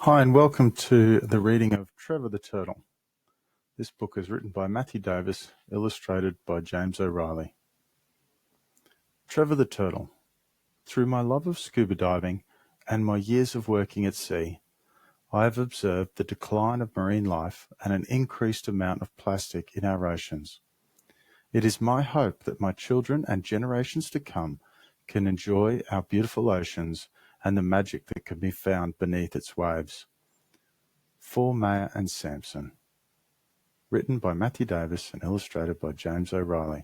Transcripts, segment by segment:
Hi and welcome to the reading of Trevor the Turtle. This book is written by Matthew Davis, illustrated by James O'Reilly. Trevor the Turtle. Through my love of scuba diving and my years of working at sea, I have observed the decline of marine life and an increased amount of plastic in our oceans. It is my hope that my children and generations to come can enjoy our beautiful oceans and the magic that can be found beneath its waves. For Mayer and Sampson. Written by Matthew Davis and illustrated by James O'Reilly.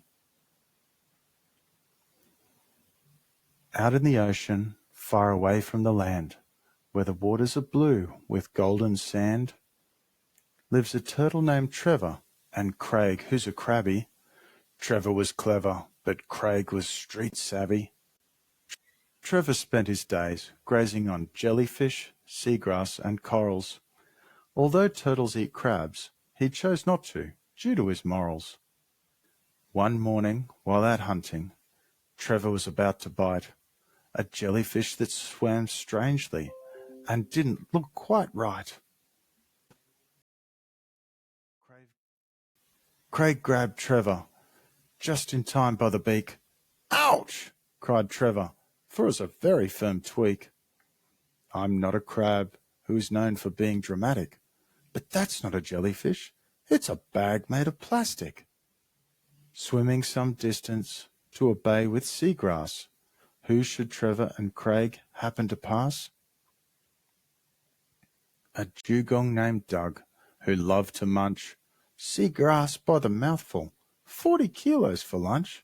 Out in the ocean, far away from the land, where the waters are blue with golden sand, lives a turtle named Trevor, and Craig, who's a crabby. Trevor was clever, but Craig was street savvy. Trevor spent his days grazing on jellyfish, seagrass, and corals. Although turtles eat crabs, he chose not to, due to his morals. One morning, while out hunting, Trevor was about to bite a jellyfish that swam strangely and didn't look quite right. Craig grabbed Trevor just in time by the beak. "Ouch!" cried Trevor, for it was a very firm tweak. "I'm not a crab who is known for being dramatic, but that's not a jellyfish. It's a bag made of plastic." Swimming some distance to a bay with seagrass, who should Trevor and Craig happen to pass? A dugong named Doug, who loved to munch seagrass by the mouthful, 40 kilos for lunch.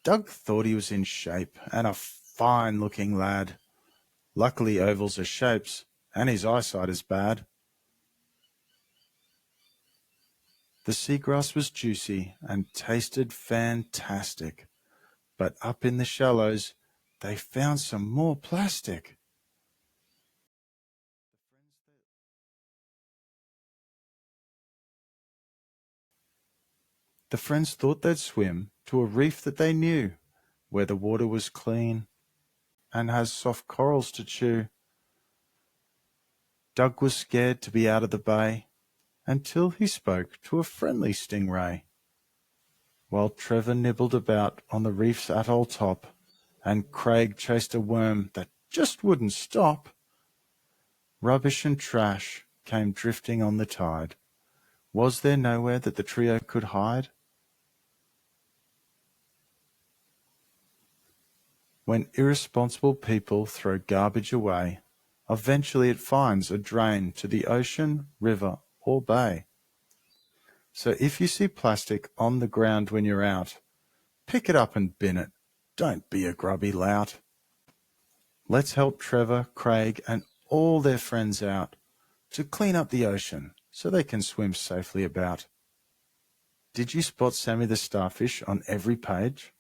Doug thought he was in shape and a fine-looking lad. Luckily ovals are shapes, and his eyesight is bad. The seagrass was juicy and tasted fantastic, but up in the shallows they found some more plastic. The friends thought they'd swim to a reef that they knew, where the water was clean and has soft corals to chew. Doug was scared to be out of the bay until he spoke to a friendly stingray. While Trevor nibbled about on the reef's atoll top and Craig chased a worm that just wouldn't stop, rubbish and trash came drifting on the tide. Was there nowhere that the trio could hide? When irresponsible people throw garbage away, eventually it finds a drain to the ocean, river, or bay. So if you see plastic on the ground when you're out, pick it up and bin it. Don't be a grubby lout. Let's help Trevor, Craig, and all their friends out to clean up the ocean so they can swim safely about. Did you spot Sammy the starfish on every page?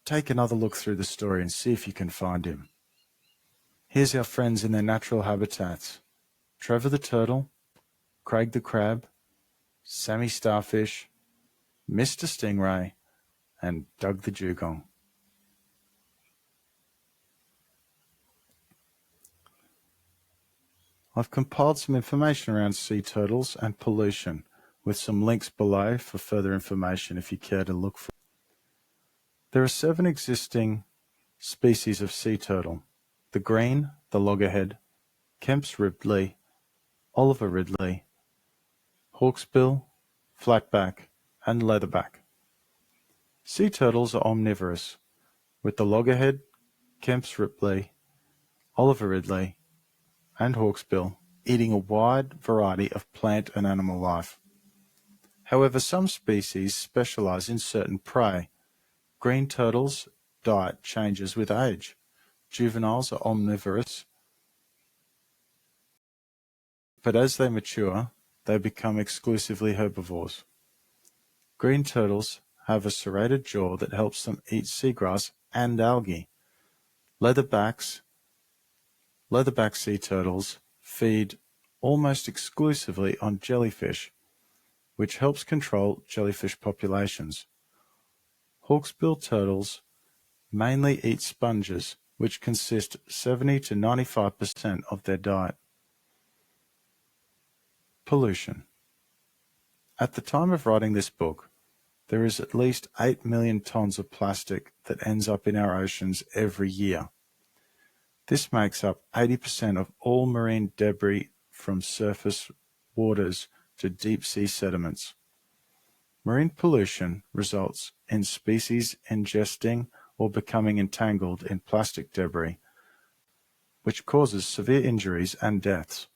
Take another look through the story and see if you can find him. Here's our friends in their natural habitats: Trevor the turtle, Craig the crab, Sammy starfish, Mr. Stingray, and Doug the dugong. I've compiled some information around sea turtles and pollution, with some links below for further information if you care to look for it. There are 7 existing species of sea turtle: the green, the loggerhead, Kemp's ridley, Oliver ridley, hawksbill, flatback, and leatherback. Sea turtles are omnivorous, with the loggerhead, Kemp's ridley, Oliver ridley, and hawksbill eating a wide variety of plant and animal life. However, some species specialize in certain prey. Green turtles' diet changes with age. Juveniles are omnivorous, but as they mature, they become exclusively herbivores. Green turtles have a serrated jaw that helps them eat seagrass and algae. Leatherback sea turtles feed almost exclusively on jellyfish, which helps control jellyfish populations. Hawksbill turtles mainly eat sponges, which consist 70 to 95% of their diet. Pollution. At the time of writing this book, there is at least 8 million tons of plastic that ends up in our oceans every year. This makes up 80% of all marine debris from surface waters to deep sea sediments. Marine pollution results in species ingesting or becoming entangled in plastic debris, which causes severe injuries and deaths.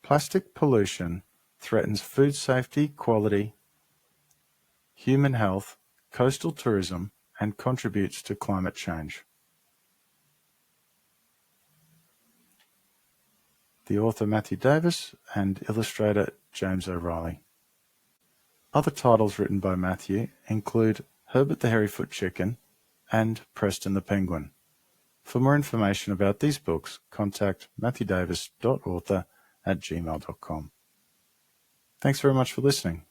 Plastic pollution threatens food safety, quality, human health, coastal tourism, and contributes to climate change. The author Matthew Davis and illustrator James O'Reilly. Other titles written by Matthew include Herbert the Hairyfoot Chicken and Preston the Penguin. For more information about these books, contact matthewdavis.author@gmail.com. Thanks very much for listening.